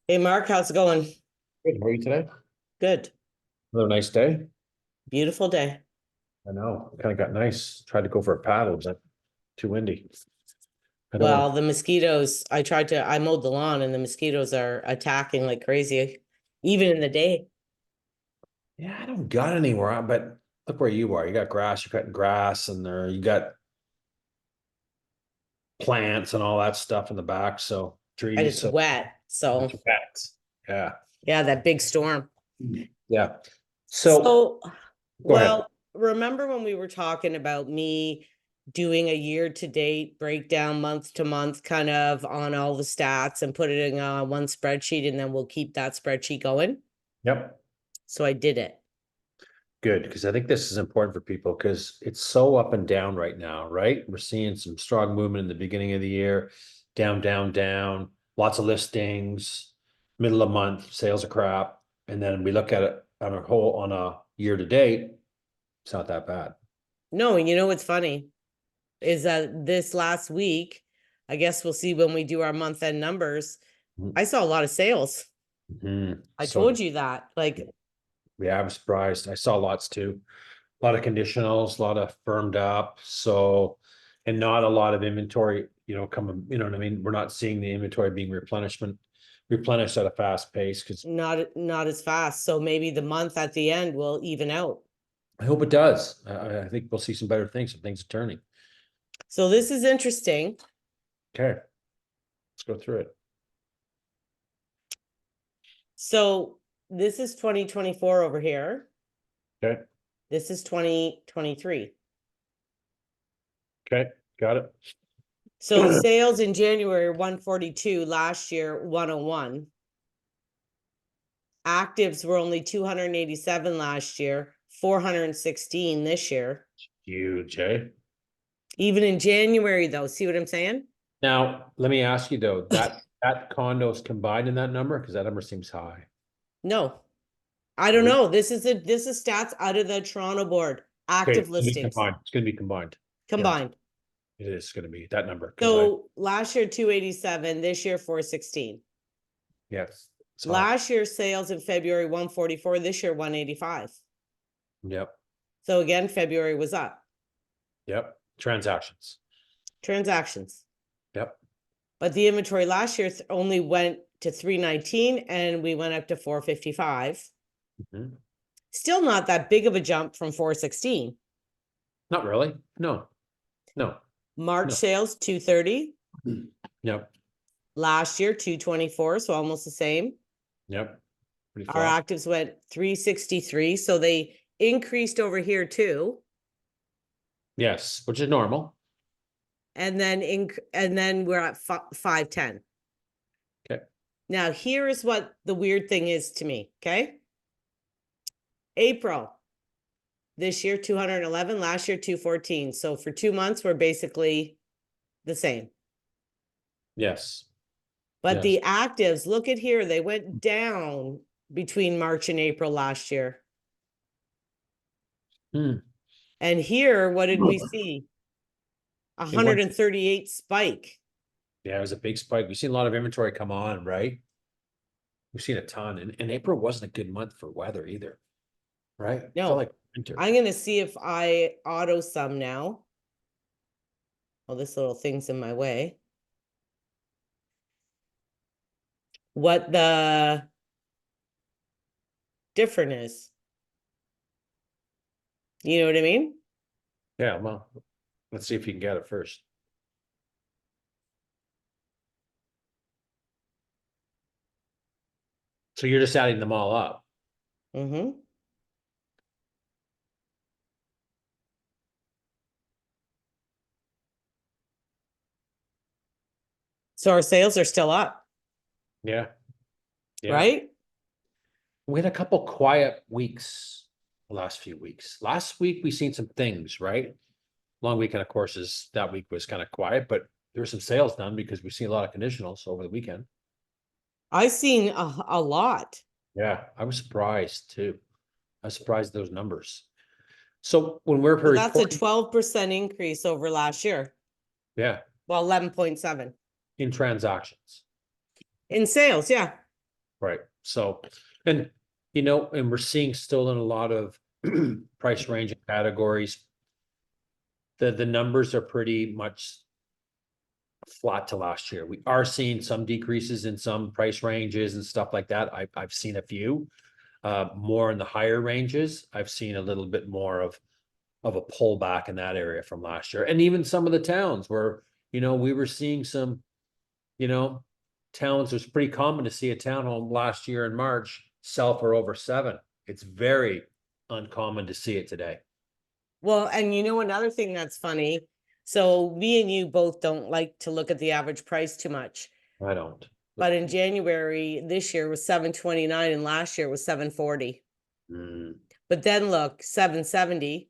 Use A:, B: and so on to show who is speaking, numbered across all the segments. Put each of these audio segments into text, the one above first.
A: Hey Mark, how's it going?
B: Good. How are you today?
A: Good.
B: Another nice day.
A: Beautiful day.
B: I know. Kind of got nice. Tried to go for a paddle. It was like too windy. I don't want
A: Well,
B: to.
A: the mosquitoes, I mowed the lawn and the mosquitoes are attacking like crazy, even in the day.
B: Yeah, I don't got anywhere. But look where you are. You got grass. You're cutting grass, and there you got plants and all that stuff in the back. So
A: And
B: trees.
A: it's
B: So
A: wet. So
B: it's wet. Yeah.
A: yeah, that big storm.
B: Yeah. So
A: So,
B: go ahead.
A: remember when we were talking about me doing a year to date breakdown, month to month, kind of on all the stats and put it in one spreadsheet, and then we'll keep that spreadsheet going?
B: Yep.
A: So I did it.
B: Good, because I think this is important for people because it's so up and down right now, right? We're seeing some strong movement in the beginning of the year, down, down, down, lots of listings, middle of month, sales are crap. And then we look at it on a year to date, it's not that bad.
A: No, and you know what's funny is that this last week, I guess we'll see when we do our month end numbers. I saw a lot of sales. I
B: So
A: told you that. Like,
B: yeah, I was surprised. I saw lots too. A lot of conditionals, a lot of firmed up. So, and not a lot of inventory, coming, you know what I mean? We're not seeing the inventory being replenished at a fast pace because
A: not as fast. So maybe the month at the end will even out.
B: I hope it does. I think we'll see some better things. Some things are turning.
A: So this is interesting.
B: Okay, let's go through it.
A: So this is 2024 over here.
B: Okay,
A: This is 2023.
B: okay, got it.
A: So sales in January 142, last year 101. Actives were only 287 last year, 416 this year.
B: Huge, eh?
A: Even in January, though, see what I'm saying?
B: Now, let me ask you though, that condos combined in that number, because that number seems high.
A: No, I don't
B: Really?
A: know. This is stats out of the Toronto board.
B: Okay,
A: Active
B: it's gonna be
A: listings
B: combined. It's gonna be combined. Yeah,
A: combined.
B: it is gonna be that number because
A: So last year 287, this year 416.
B: yes, it's high.
A: Last year sales in February 144, this year 185.
B: Yep,
A: So again, February was up.
B: yep. Transactions.
A: Transactions.
B: Yep.
A: But the inventory last year only went to 319 and we went up to 455.
B: Mhm.
A: Still not that big of a jump from 416.
B: Not really. No, no,
A: March
B: no.
A: sales 230.
B: Yep,
A: Last year 224, so almost the same.
B: yep. Pretty
A: Our
B: flat.
A: actives went 363, so they increased over here too.
B: Yes, which is normal.
A: And then we're at 510.
B: Okay.
A: Now here is what the weird thing is to me, okay? April this year 211, last year 214. So for 2 months we're basically the same.
B: Yes.
A: But
B: Yes.
A: the actives, look at here, they went down between March and April last year.
B: Hmm.
A: And here, what did we see?
B: In one,
A: 138 spike.
B: yeah, it was a big spike. We've seen a lot of inventory come on, right? We've seen a ton, and April wasn't a good month for weather either, right? Felt
A: No,
B: like winter.
A: I'm gonna see if I auto sum now. Oh, this little thing's in my way. What the different is. You know what I mean?
B: Yeah, well, let's see if you can get it first. So you're just adding them all up.
A: Mm-hmm. So our sales are still up,
B: Yeah, yeah.
A: right?
B: We had a couple quiet weeks the last few weeks. Last week we seen some things, right? Long weekend, of course, is that week was kind of quiet, but there were some sales done because we've seen a lot of conditionals over the weekend.
A: I seen a lot.
B: Yeah, I was surprised too. I was surprised at those numbers. So when we're
A: So that's a
B: reporting,
A: 12% increase over last year.
B: yeah,
A: Well, 11.7
B: in transactions.
A: in sales. Yeah.
B: Right. So, and, you know, and we're seeing still in a lot of price range categories, the numbers are pretty much flat to last year. We are seeing some decreases in some price ranges and stuff like that. I've seen a few, more in the higher ranges. I've seen a little bit more of a pullback in that area from last year. And even some of the towns where, you know, we were seeing some, you know, towns, it was pretty common to see a townhome last year in March sell for over 7. It's very uncommon to see it today.
A: Well, and you know, another thing that's funny. So me and you both don't like to look at the average price too much.
B: I don't.
A: But in January this year was 729 and last year was 740.
B: Mm,
A: But then look, 770.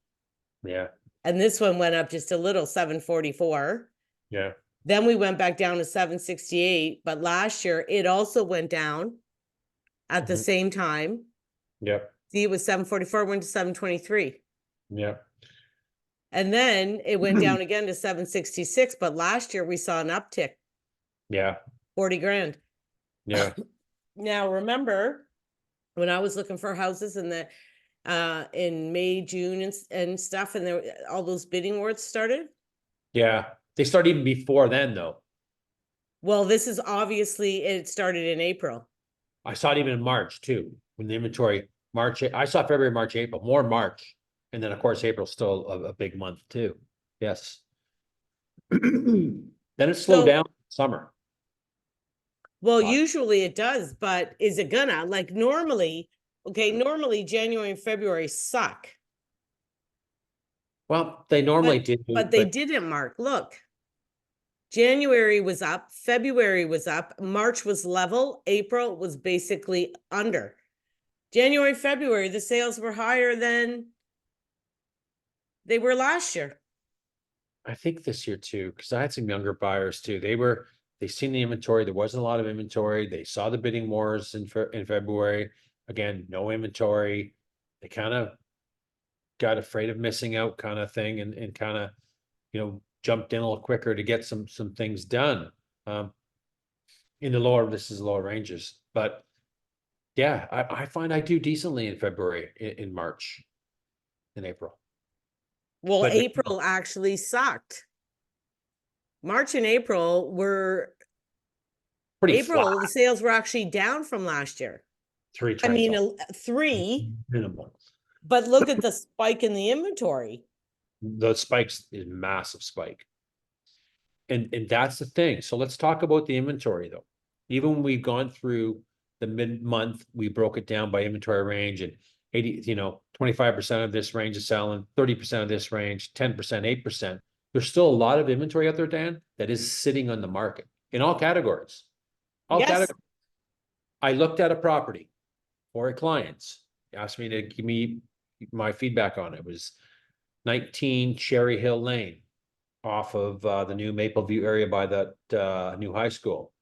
B: yeah,
A: And this one went up just a little, 744.
B: yeah.
A: Then we went back down to 768. But last year it also went down at the
B: Mhm.
A: same time.
B: Yep,
A: See, it was 744, went to 723.
B: yep.
A: And then it went down again to 766. But last year we saw an uptick,
B: Yeah,
A: 40 grand.
B: yeah,
A: Now, remember when I was looking for houses in May, June and stuff, and there all those bidding wars started?
B: yeah. They start even before then, though.
A: Well, this is obviously, it started in April.
B: I saw it even in March too, when the inventory, March, I saw February, March, April, more March. And then, of course, April's still a big month too. Yes. Then it slowed
A: So,
B: down summer.
A: well,
B: Lot.
A: usually it does, but is it gonna? Like normally, okay, normally January and February suck.
B: Well, they normally
A: But
B: do,
A: but they didn't, Mark. Look. January was up, February was up, March was level, April was basically under. January, February, the sales were higher than they were last year.
B: I think this year too, because I had some younger buyers too. They seen the inventory. There wasn't a lot of inventory. They saw the bidding wars in February. Again, no inventory. They kind of got afraid of missing out, kind of thing, and kind of, you know, jumped in a little quicker to get some things done. In the lower ranges, but yeah, I find I do decently in February, in March, in April,
A: Well,
B: but
A: April actually sucked. March and April were,
B: pretty flat.
A: April, the sales were actually down from last year.
B: Three
A: I
B: turns
A: mean,
B: off.
A: 3,
B: Minimal.
A: but look at the spike in the inventory.
B: The spikes is massive spike. And that's the thing. So let's talk about the inventory though. Even when we've gone through the mid-month, we broke it down by inventory range, and 80, 25% of this range is selling, 30% of this range, 10%, 8%. There's still a lot of inventory out there, Dan, that is sitting on the market in all categories. All
A: Yes.
B: categories. I looked at a property for a client, asked me to give me my feedback on it. It was 19 Cherry Hill Lane, off of the new Mapleview area by that new high school.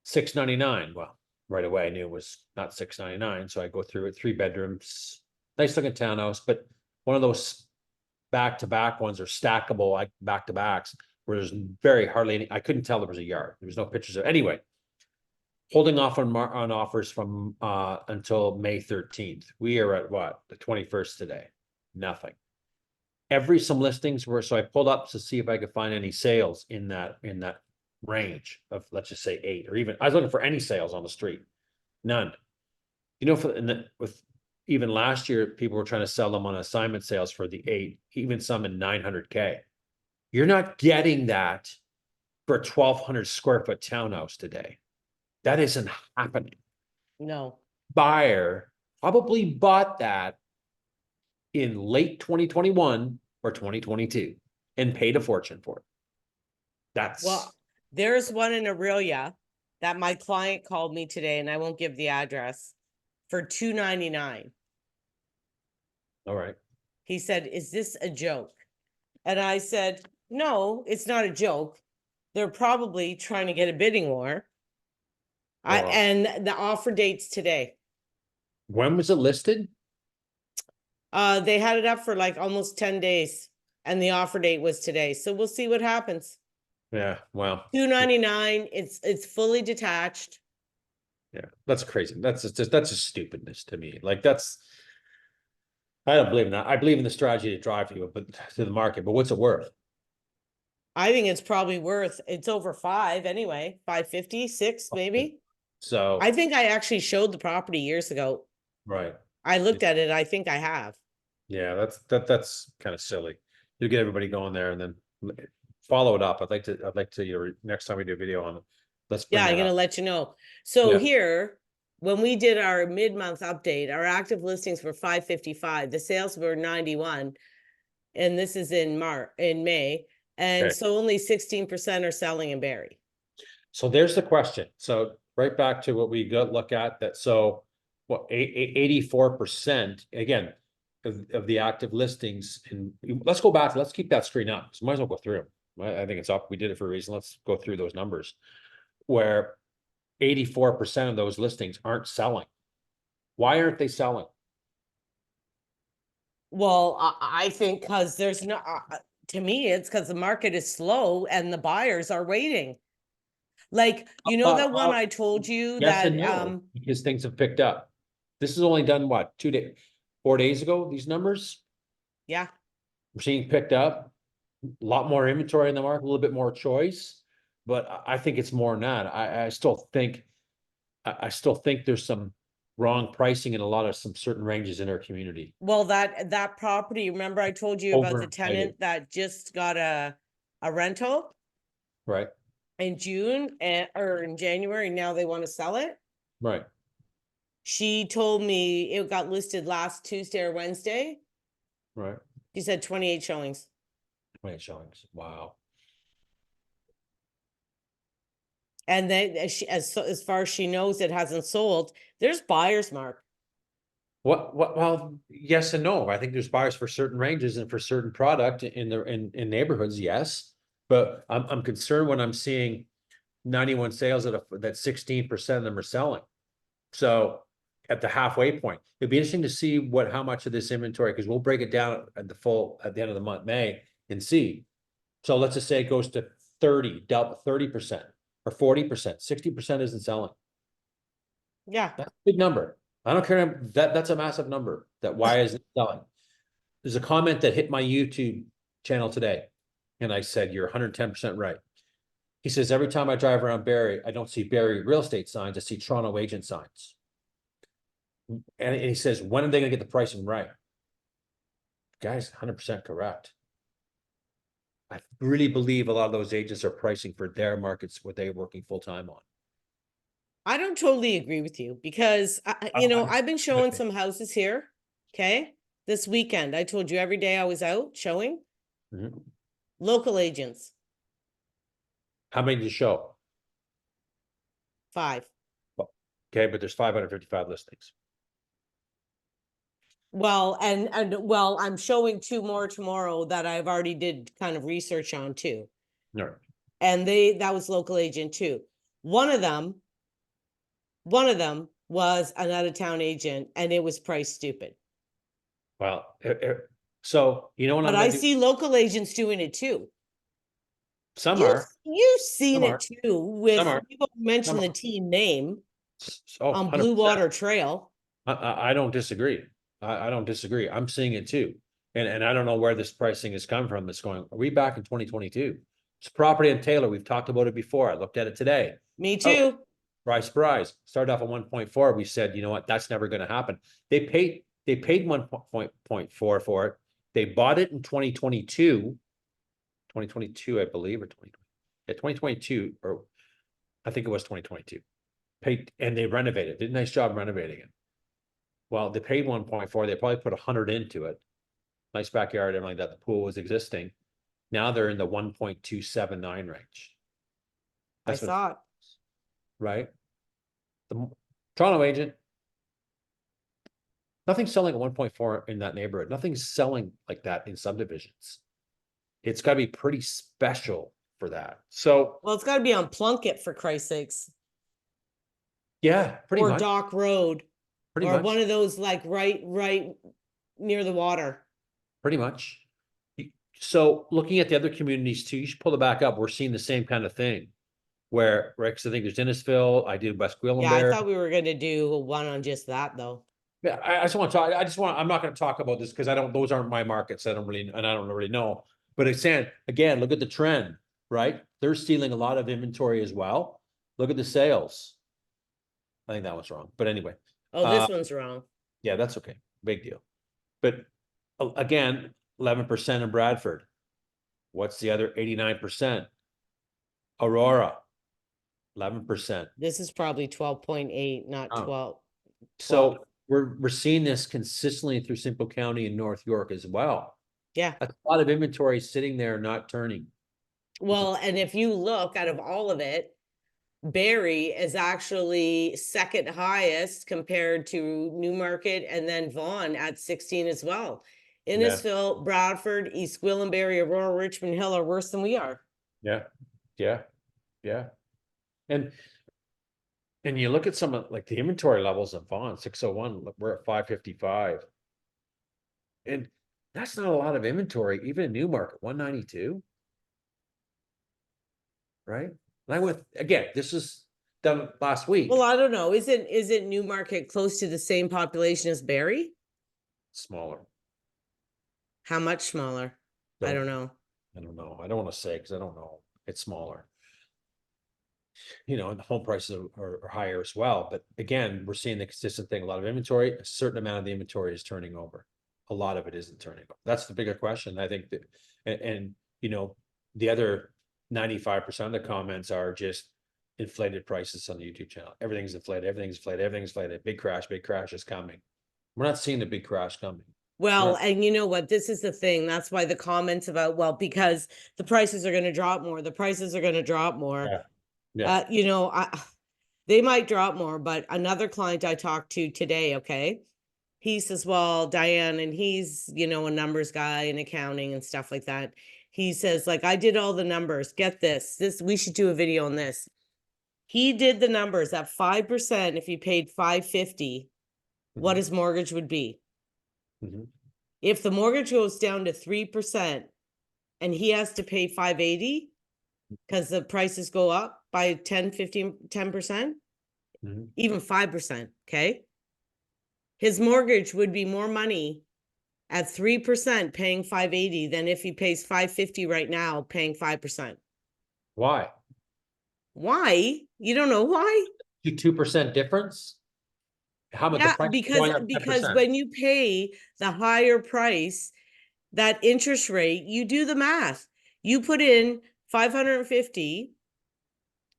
B: 699. Well, right away I knew it was not 699, so I go through it. 3 bedrooms, nice looking townhouse, but one of those back-to-back ones, or stackable like back-to-backs, where there's very hardly any. I couldn't tell there was a yard. There was no pictures of anyway. Holding off on offers from until May 13th. We are at what, the 21st today? Nothing. Some listings were, so I pulled up to see if I could find any sales in that range of, let's just say 8, or even I was looking for any sales on the street. None. You know, with even last year, people were trying to sell them on assignment sales for the 8, even some in 900K. You're not getting that for a 1,200 square foot townhouse today. That isn't happening.
A: No.
B: Buyer probably bought that in late 2021 or 2022 and paid a fortune for it. That's
A: Well, there's one in Aurelia that my client called me today, and I won't give the address, for $299.
B: all right.
A: He said, "Is this a joke?" And I said, "No, it's not a joke. They're probably trying to get a bidding war."
B: Wow.
A: And the offer date's today.
B: When was it listed?
A: They had it up for like almost 10 days, and the offer date was today. So we'll see what happens.
B: Yeah, well,
A: $299. It's fully detached.
B: Yeah, that's crazy. That's just stupidness to me. Like I don't believe in that. I believe in the strategy to drive people, but to the market. But what's it worth?
A: I think it's probably worth, it's over 5 anyway, 550, 6 maybe.
B: So
A: I think I actually showed the property years ago.
B: right,
A: I looked at it, I think I have.
B: yeah, that's kind of silly. You get everybody going there and then follow it up. I'd like to, next time we do a video on it, let's bring
A: Yeah, I'm
B: that
A: gonna
B: up.
A: let you know. So
B: Yeah,
A: here, when we did our mid-month update, our active listings were 555, the sales were 91. And this is in May, and
B: okay.
A: so only 16% are selling in Barrie.
B: So there's the question. So right back to what we got look at that. So what 84% again of the active listings, and let's go back. Let's keep that screen up. So might as well go through them. I think it's up. We did it for a reason. Let's go through those numbers where 84% of those listings aren't selling. Why aren't they selling?
A: Well, I think because there's no, to me, it's because the market is slow and the buyers are waiting. Like, you know, that one I told you
B: Yes and
A: that,
B: no, because things have picked up. This is only done what, 2 days, 4 days ago, these numbers?
A: yeah.
B: We're seeing picked up, a lot more inventory in the market, a little bit more choice. But I think it's more than that. I still think there's some wrong pricing in a lot of some certain ranges in our community.
A: Well, that property, remember I told you about the
B: Overinflated,
A: tenant that just got a rental
B: right?
A: in June or in January, now they want to sell it?
B: Right,
A: She told me it got listed last Tuesday or Wednesday.
B: right.
A: She said 28 showings.
B: 20 showings. Wow.
A: And then as far as she knows, it hasn't sold. There's buyers, Mark.
B: Well, yes and no. I think there's buyers for certain ranges and for certain product in neighborhoods, yes. But I'm concerned when I'm seeing 91 sales that 16% of them are selling. So at the halfway point, it'd be interesting to see how much of this inventory, because we'll break it down at the end of the month, May, and see. So let's just say it goes to 30% or 40%, 60% isn't selling.
A: Yeah.
B: That's a big number. I don't care. That's a massive number. Why isn't it selling? There's a comment that hit my YouTube channel today. And I said, you're 110% right. He says, every time I drive around Barrie, I don't see Barrie real estate signs. I see Toronto agent signs. And he says, when are they going to get the pricing right? Guys, 100% correct. I really believe a lot of those agents are pricing for their markets what they're working full time on.
A: I don't totally agree with you because, I've been showing some houses here. Okay. This weekend, I told you every day I was out showing
B: Mhm.
A: local agents,
B: How many did you show?
A: 5.
B: Okay, but there's 555 listings.
A: Well, and I'm showing 2 more tomorrow that I've already did kind of research on too.
B: No.
A: And that was local agent too. One of them was an out of town agent and it was priced stupid.
B: Well, so you know what I'm
A: But
B: gonna
A: I
B: do?
A: see local agents doing it too.
B: Some
A: You've
B: are,
A: you've
B: some
A: seen it
B: are,
A: too
B: some
A: with,
B: are,
A: you won't
B: some
A: mention the
B: are.
A: team name
B: Oh,
A: on Blue
B: 100%.
A: Water Trail.
B: I don't disagree. I don't disagree. I'm seeing it too. And I don't know where this pricing has come from. It's going, are we back in 2022? It's property in Taylor. We've talked about it before. I looked at it today.
A: Me
B: Oh,
A: too.
B: surprise. Started off at 1.4. We said, you know what, that's never going to happen. They paid 1.4 for it. They bought it in 2022, I believe, or 2020. Yeah, 2022, or I think it was 2022. Paid, and they renovated. Did a nice job renovating it. Well, they paid 1.4. They probably put 100 into it. Nice backyard, everything like that. The pool was existing. Now they're in the 1.279 range.
A: I
B: That's what,
A: saw it.
B: right? The Toronto agent, nothing's selling at 1.4 in that neighborhood. Nothing's selling like that in subdivisions. It's got to be pretty special for that. So,
A: Well, it's got to be on Plunkett for Christ's sakes,
B: yeah, pretty
A: or
B: much,
A: Dock Road,
B: pretty
A: or one
B: much,
A: of those like right near the water.
B: pretty much. So looking at the other communities too, you should pull it back up. We're seeing the same kind of thing. where, right, 'cause I think there's Innisfil, I did West
A: Yeah, I
B: Gwillimbury.
A: thought we were gonna do one on just that though.
B: Yeah, I just want to talk, I'm not gonna talk about this because those aren't my markets. I don't really know. But it's saying, again, look at the trend, right? They're stealing a lot of inventory as well. Look at the sales. I think that was wrong, but anyway,
A: Oh, this one's wrong.
B: yeah, that's okay. Big deal. But again, 11% in Bradford. What's the other 89%? Aurora, 11%.
A: This is probably 12.8, not
B: Oh.
A: 12.
B: So we're seeing this consistently through Simcoe County and North York as well.
A: Yeah.
B: A lot of inventory sitting there not turning.
A: Well, and if you look out of all of it, Barrie is actually second highest compared to Newmarket and then Vaughan at 16 as well. Innisfil, Bradford, East Gwillimbury, Aurora, Richmond Hill are worse than we are.
B: Yeah, yeah, yeah. And you look at some of like the inventory levels of Vaughan, 601, look, we're at 555. And that's not a lot of inventory, even in Newmarket, 192. Right? And I went again, this is done last week.
A: Well, I don't know. Isn't Newmarket close to the same population as Barrie?
B: Smaller.
A: How much smaller? I don't know.
B: I don't know. I don't want to say because I don't know. It's smaller. You know, and the home prices are higher as well. But again, we're seeing the consistent thing. A lot of inventory, a certain amount of the inventory is turning over. A lot of it isn't turning over. That's the bigger question. I think that, and you know, the other 95% of the comments are just inflated prices on the YouTube channel. Everything's inflated, everything's inflated, everything's inflated. Big crash is coming. We're not seeing the big crash coming.
A: Well, and you know what? This is the thing. That's why the comments about, well, because the prices are going to drop more, the prices are going to drop more.
B: Yeah. Yeah.
A: You know, they might drop more, but another client I talked to today, okay, he says, well, Diane, and he's, you know, a numbers guy in accounting and stuff like that. He says, like, I did all the numbers. Get this, we should do a video on this. He did the numbers at 5%. If he paid 550, what his mortgage would be. If the mortgage goes down to 3% and he has to pay 580 because the prices go up by 10, 15, 10%, even 5%, okay? His mortgage would be more money at 3% paying 580 than if he pays 550 right now paying 5%.
B: Why?
A: Why? You don't know why?
B: 2% difference? How much?
A: Yeah,
B: The price
A: because when you pay the higher price, that interest rate, you do the math. You put in 550.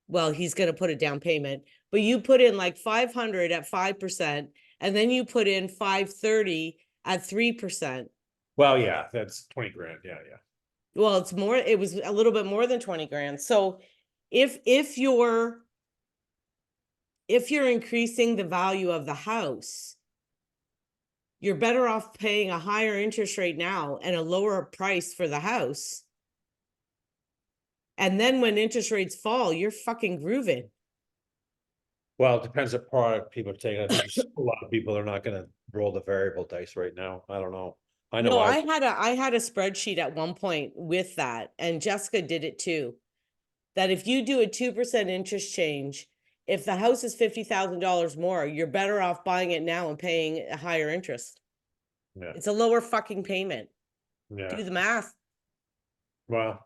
A: Well, he's going to put a down payment, but you put in like 500 at 5%, and then you put in 530 at 3%.
B: Well, yeah, that's 20 grand. Yeah, yeah.
A: Well, it's more, it was a little bit more than 20 grand. So if you're increasing the value of the house, you're better off paying a higher interest rate now and a lower price for the house. And then when interest rates fall, you're fucking grooving.
B: Well, it depends what product people are taking. I think a lot of people are not going to roll the variable dice right now. I don't know. I know.
A: No, I had a spreadsheet at one point with that, and Jessica did it too. That if you do a 2% interest change, if the house is $50,000 more, you're better off buying it now and paying a higher interest.
B: Yeah.
A: It's a lower fucking payment.
B: Yeah.
A: Do the math.
B: Well,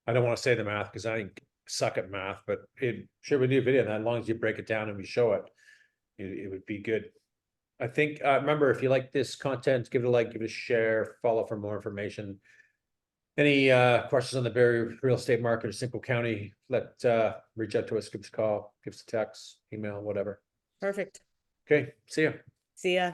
B: I don't want to say the math because I suck at math, but sure we do a video that as long as you break it down and we show it, it would be good. I think, remember, if you like this content, give it a like, give it a share, follow for more information. Any questions on the Barrie real estate market or Simcoe County, reach out to us, give us a call, give us a text, email, whatever.
A: Perfect.
B: Okay, see ya.
A: See ya.